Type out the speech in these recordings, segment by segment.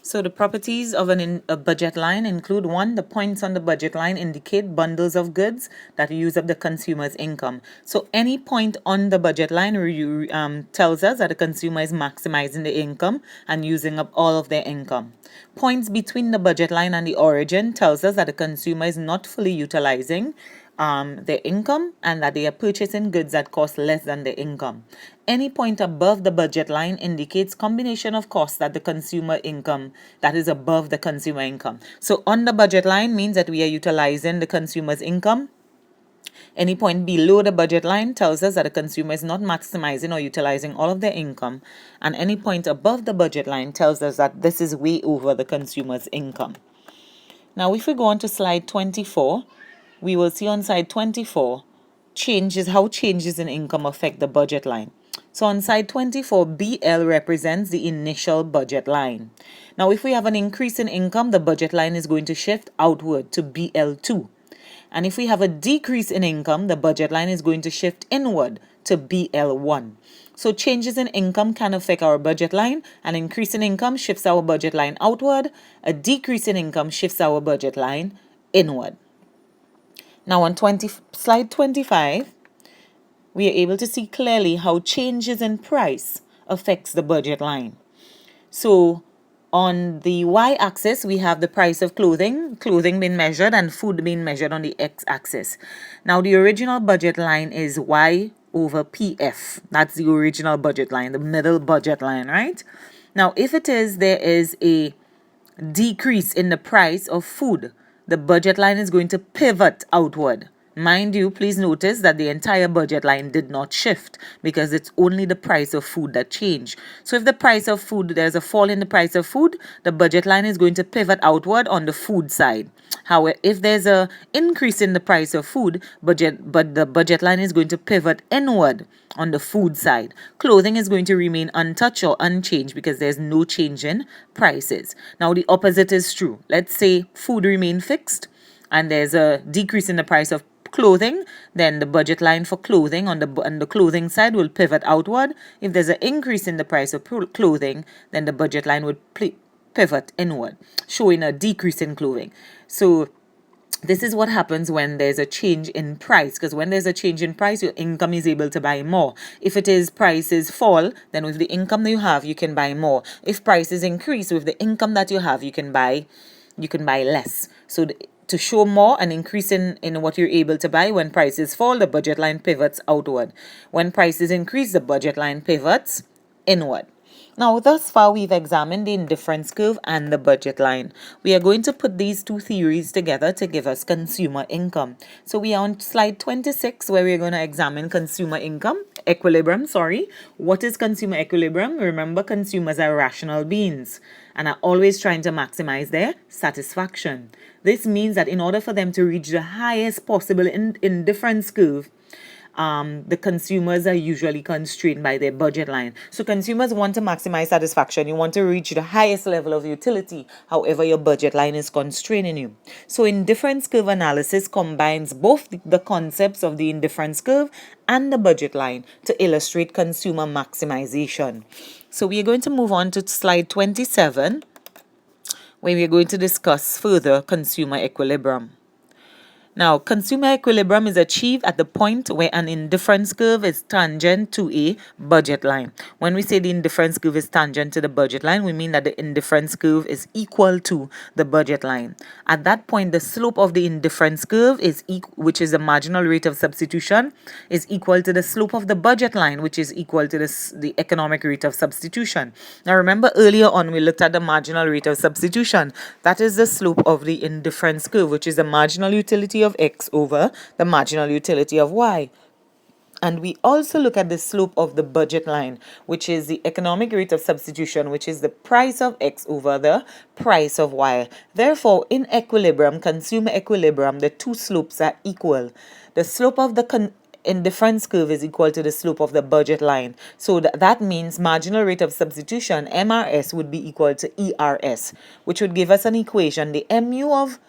So the properties of a budget line include: one, the points on the budget line indicate bundles of goods that use up the consumer's income. So any point on the budget line tells us that the consumer is maximizing the income and using up all of their income. Points between the budget line and the origin tells us that the consumer is not fully utilizing their income and that they are purchasing goods that cost less than their income. Any point above the budget line indicates combination of costs that the consumer income that is above the consumer income. So on the budget line means that we are utilizing the consumer's income. Any point below the budget line tells us that the consumer is not maximizing or utilizing all of their income. And any point above the budget line tells us that this is way over the consumer's income. Now, if we go on to slide 24, we will see on slide 24 how changes in income affect the budget line. So on slide 24, BL represents the initial budget line. Now, if we have an increase in income, the budget line is going to shift outward to BL2. And if we have a decrease in income, the budget line is going to shift inward to BL1. So changes in income can affect our budget line. An increase in income shifts our budget line outward. A decrease in income shifts our budget line inward. Now on slide 25, we are able to see clearly how changes in price affects the budget line. So on the y-axis, we have the price of clothing being measured and food being measured on the x-axis. Now the original budget line is y over pf. That's the original budget line, the middle budget line, right? Now if there is a decrease in the price of food, the budget line is going to pivot outward. Mind you, please notice that the entire budget line did not shift because it's only the price of food that changed. So if there's a fall in the price of food, the budget line is going to pivot outward on the food side. However, if there's a increase in the price of food, but the budget line is going to pivot inward on the food side. Clothing is going to remain untouched or unchanged because there's no change in prices. Now the opposite is true. Let's say food remain fixed and there's a decrease in the price of clothing, then the budget line for clothing on the clothing side will pivot outward. If there's an increase in the price of clothing, then the budget line would pivot inward, showing a decrease in clothing. So this is what happens when there's a change in price, because when there's a change in price, your income is able to buy more. If it is prices fall, then with the income that you have, you can buy more. If prices increase, with the income that you have, you can buy less. So to show more an increase in what you're able to buy, when prices fall, the budget line pivots outward. When prices increase, the budget line pivots inward. Now, thus far, we've examined the indifference curve and the budget line. We are going to put these two theories together to give us consumer income. So we are on slide 26, where we're going to examine consumer equilibrium. What is consumer equilibrium? Remember, consumers are rational beings and are always trying to maximize their satisfaction. This means that in order for them to reach the highest possible indifference curve, the consumers are usually constrained by their budget line. So consumers want to maximize satisfaction. You want to reach the highest level of utility. However, your budget line is constraining you. So indifference curve analysis combines both the concepts of the indifference curve and the budget line to illustrate consumer maximization. So we are going to move on to slide 27, where we are going to discuss further consumer equilibrium. Now, consumer equilibrium is achieved at the point where an indifference curve is tangent to a budget line. When we say the indifference curve is tangent to the budget line, we mean that the indifference curve is equal to the budget line. At that point, the slope of the indifference curve which is the marginal rate of substitution, is equal to the slope of the budget line, which is equal to the economic rate of substitution. Now, remember earlier on we looked at the marginal rate of substitution. That is the slope of the indifference curve, which is the marginal utility of x over the marginal utility of y. And we also look at the slope of the budget line, which is the economic rate of substitution, which is the price of x over the price of y. Therefore, in equilibrium, consumer equilibrium, the two slopes are equal. The slope of the indifference curve is equal to the slope of the budget line. So that means marginal rate of substitution, MRS, would be equal to ERS, which would give us an equation. The MU of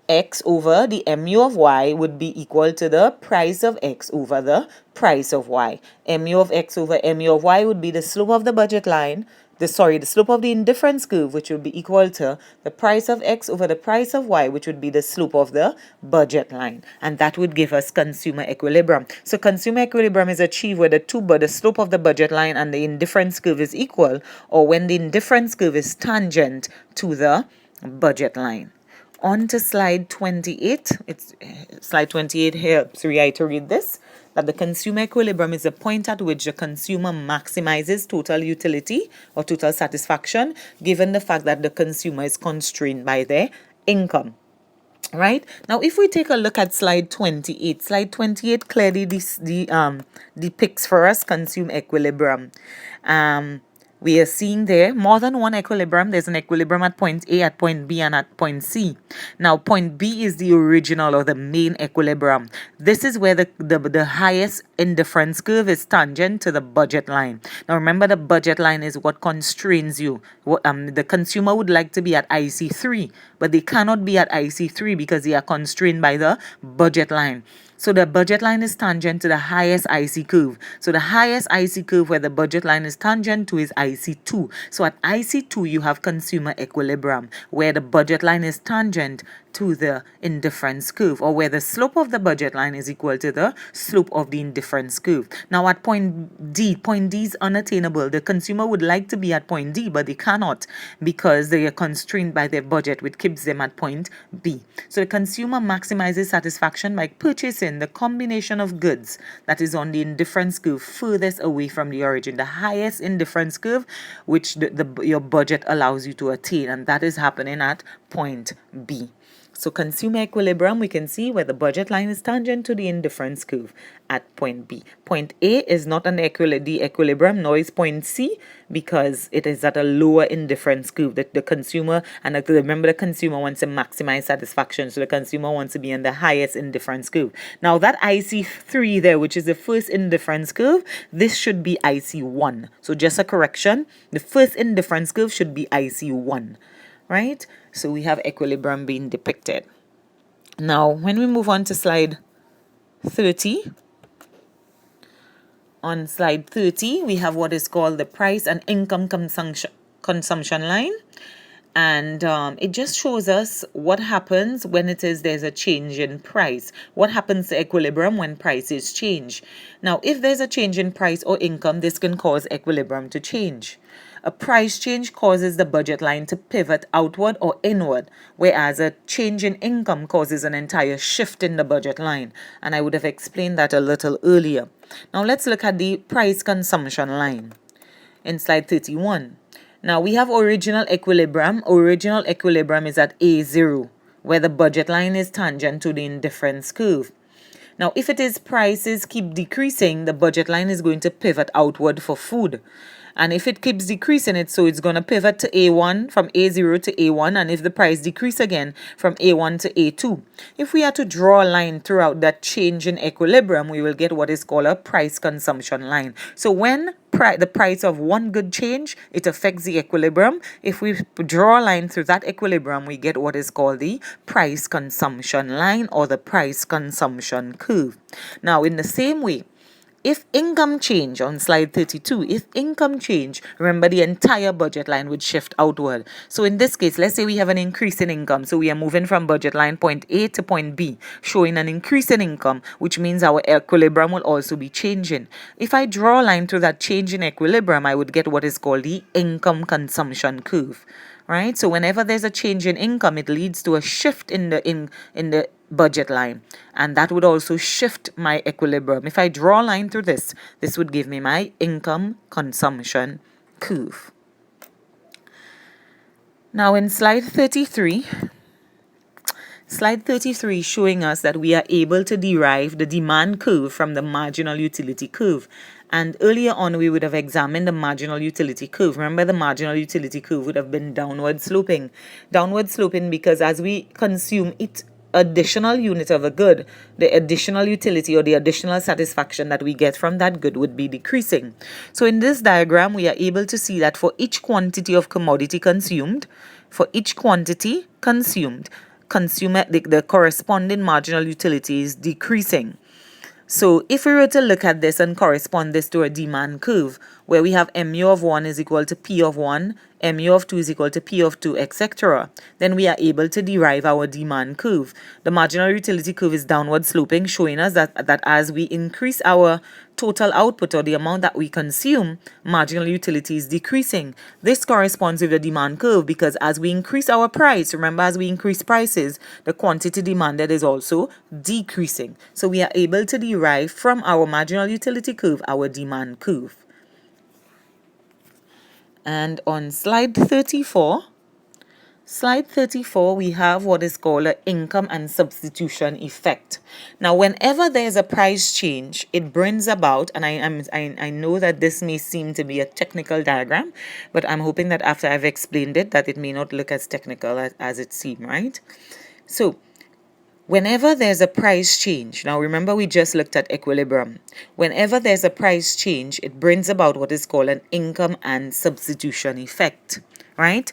x over the mu of y would be equal to the price of x over the price of y. Mu of x over mu of y would be the slope of the budget line the slope of the indifference curve, which would be equal to the price of X over the price of Y, which would be the slope of the budget line. And that would give us consumer equilibrium. So consumer equilibrium is achieved where the slope of the budget line and the indifference curve is equal, or when the indifference curve is tangent to the budget line. On to slide 28. It's slide 28 helps reiterate this, that the consumer equilibrium is a point at which the consumer maximizes total utility or total satisfaction, given the fact that the consumer is constrained by their income. Right? Now, if we take a look at slide 28 clearly depicts for us consumer equilibrium. We are seeing there more than one equilibrium. There's an equilibrium at point A, at point B, and at point C. Now, point B is the original or the main equilibrium. This is where the highest indifference curve is tangent to the budget line. Now, remember, the budget line is what constrains you. The consumer would like to be at IC3, but they cannot be at IC3 because they are constrained by the budget line. So the budget line is tangent to the highest IC curve. So the highest IC curve where the budget line is tangent to is IC2. So at IC2, you have consumer equilibrium, where the budget line is tangent to the indifference curve, or where the slope of the budget line is equal to the slope of the indifference curve. Now at point D is unattainable. The consumer would like to be at point D, but they cannot because they are constrained by their budget, which keeps them at point B. So the consumer maximizes satisfaction by purchasing the combination of goods that is on the indifference curve furthest away from the origin, the highest indifference curve which your budget allows you to attain, and that is happening at point B. So consumer equilibrium, we can see where the budget line is tangent to the indifference curve at point B. Point A is not an equilibrium, nor is point C, because it is at a lower indifference curve. That the consumer, and remember, the consumer wants to maximize satisfaction, so the consumer wants to be in the highest indifference curve. Now that IC3 there, which is the first indifference curve, this should be IC1. So just a correction, the first indifference curve should be IC1. Right? So we have equilibrium being depicted. Now, when we move on to slide 30, on slide 30, we have what is called the price and income consumption line. And it just shows us what happens when there's a change in price. What happens to equilibrium when prices change? Now, if there's a change in price or income, this can cause equilibrium to change. A price change causes the budget line to pivot outward or inward, whereas a change in income causes an entire shift in the budget line. And I would have explained that a little earlier. Now let's look at the price consumption line in slide 31. Now we have original equilibrium. Original equilibrium is at A0, where the budget line is tangent to the indifference curve. Now, if it is prices keep decreasing, the budget line is going to pivot outward for food. And if it keeps decreasing so it's going to pivot to A1, from A0 to A1, and if the price decrease again, from A1 to A2. If we are to draw a line throughout that change in equilibrium, we will get what is called a price consumption line. So when the price of one good change, it affects the equilibrium. If we draw a line through that equilibrium, we get what is called the price consumption line or the price consumption curve. Now, in the same way, if income change on slide 32, if income change, remember the entire budget line would shift outward. So in this case, let's say we have an increase in income. So we are moving from budget line point A to point B, showing an increase in income, which means our equilibrium will also be changing. If I draw a line through that change in equilibrium, I would get what is called the income consumption curve. Right? So whenever there's a change in income, it leads to a shift in the budget line, and that would also shift my equilibrium. If I draw a line through this would give me my income consumption curve. Now in slide 33 showing us that we are able to derive the demand curve from the marginal utility curve. And earlier on, we would have examined the marginal utility curve. Remember, the marginal utility curve would have been downward sloping. Downward sloping because as we consume it, additional unit of a good, the additional utility or the additional satisfaction that we get from that good would be decreasing. So in this diagram, we are able to see that for each quantity of commodity consumed, the corresponding marginal utility is decreasing. So if we were to look at this and correspond this to a demand curve, where we have mu of 1 is equal to P of 1, mu of 2 is equal to P of 2, etc., then we are able to derive our demand curve. The marginal utility curve is downward sloping, showing us that as we increase our total output, or the amount that we consume, marginal utility is decreasing. This corresponds with the demand curve, because as we increase our price, remember, as we increase prices, the quantity demanded is also decreasing. So we are able to derive from our marginal utility curve our demand curve. And on slide 34, we have what is called an income and substitution effect. Now, whenever there's a price change, it brings about, and I know that this may seem to be a technical diagram, but I'm hoping that after I've explained it, that it may not look as technical as it seems, right? So, whenever there's a price change, now remember we just looked at equilibrium. Whenever there's a price change, it brings about what is called an income and substitution effect, right?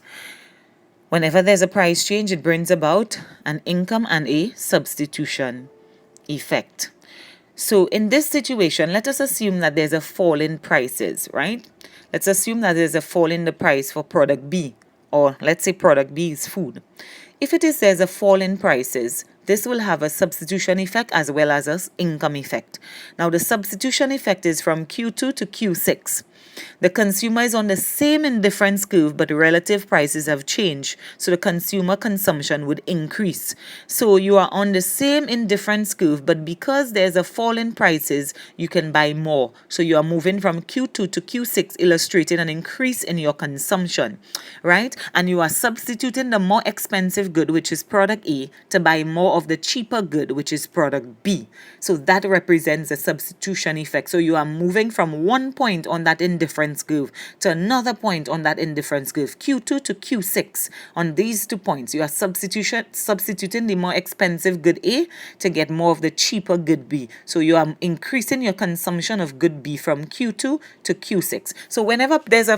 Whenever there's a price change, it brings about an income and a substitution effect. So in this situation, let us assume that there's a fall in prices, right? Let's assume that there's a fall in the price for product B, or let's say product B is food. If there's a fall in prices, this will have a substitution effect as well as an income effect. Now, the substitution effect is from Q2 to Q6. The consumer is on the same indifference curve, but relative prices have changed, so the consumer consumption would increase. So you are on the same indifference curve, but because there's a fall in prices, you can buy more. So you are moving from Q2 to Q6, illustrating an increase in your consumption, right? And you are substituting the more expensive good, which is product A, to buy more of the cheaper good, which is product B. So that represents a substitution effect. So you are moving from one point on that indifference curve to another point on that indifference curve, Q2 to Q6. On these 2 points, you are substituting the more expensive good A to get more of the cheaper good B. So you are increasing your consumption of good B from Q2 to Q6. So whenever there's a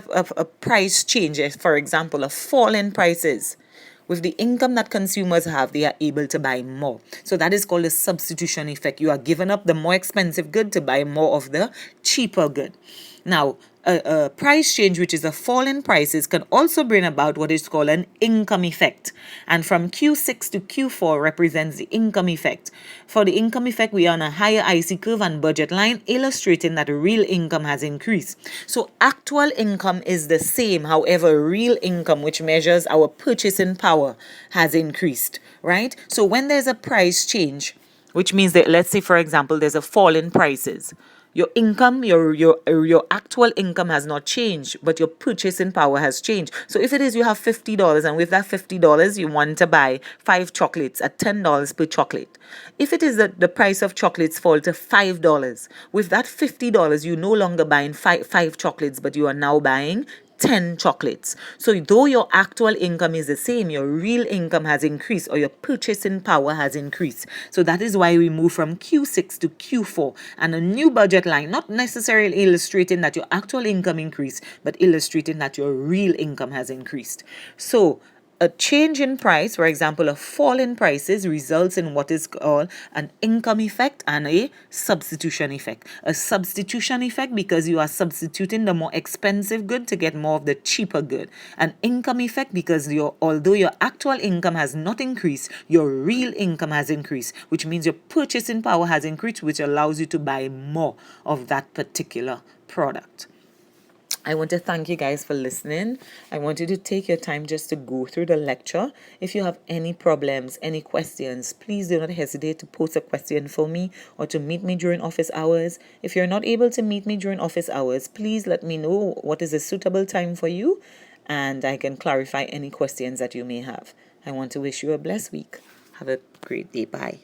price change, for example, a fall in prices, with the income that consumers have, they are able to buy more. So that is called a substitution effect. You are giving up the more expensive good to buy more of the cheaper good. Now, a price change, which is a fall in prices, can also bring about what is called an income effect. And from Q6 to Q4 represents the income effect. For the income effect, we are on a higher IC curve and budget line, illustrating that real income has increased. So actual income is the same. However, real income, which measures our purchasing power, has increased, right? So when there's a price change, which means that, let's say, for example, there's a fall in prices, your income, your actual income has not changed, but your purchasing power has changed. So if it is you have $50, and with that $50 you want to buy 5 chocolates at $10 per chocolate. If it is that the price of chocolates fall to $5, with that $50 you no longer buying five chocolates, but you are now buying 10 chocolates. So though your actual income is the same, your real income has increased, or your purchasing power has increased. So that is why we move from Q6 to Q4, and a new budget line, not necessarily illustrating that your actual income increased, but illustrating that your real income has increased. So a change in price, for example, a fall in prices, results in what is called an income effect and a substitution effect. A substitution effect because you are substituting the more expensive good to get more of the cheaper good. An income effect because although your actual income has not increased, your real income has increased, which means your purchasing power has increased, which allows you to buy more of that particular product. I want to thank you guys for listening. I want you to take your time just to go through the lecture. If you have any problems, any questions, please do not hesitate to post a question for me or to meet me during office hours. If you're not able to meet me during office hours, please let me know what is a suitable time for you, and I can clarify any questions that you may have. I want to wish you a blessed week. Have a great day. Bye.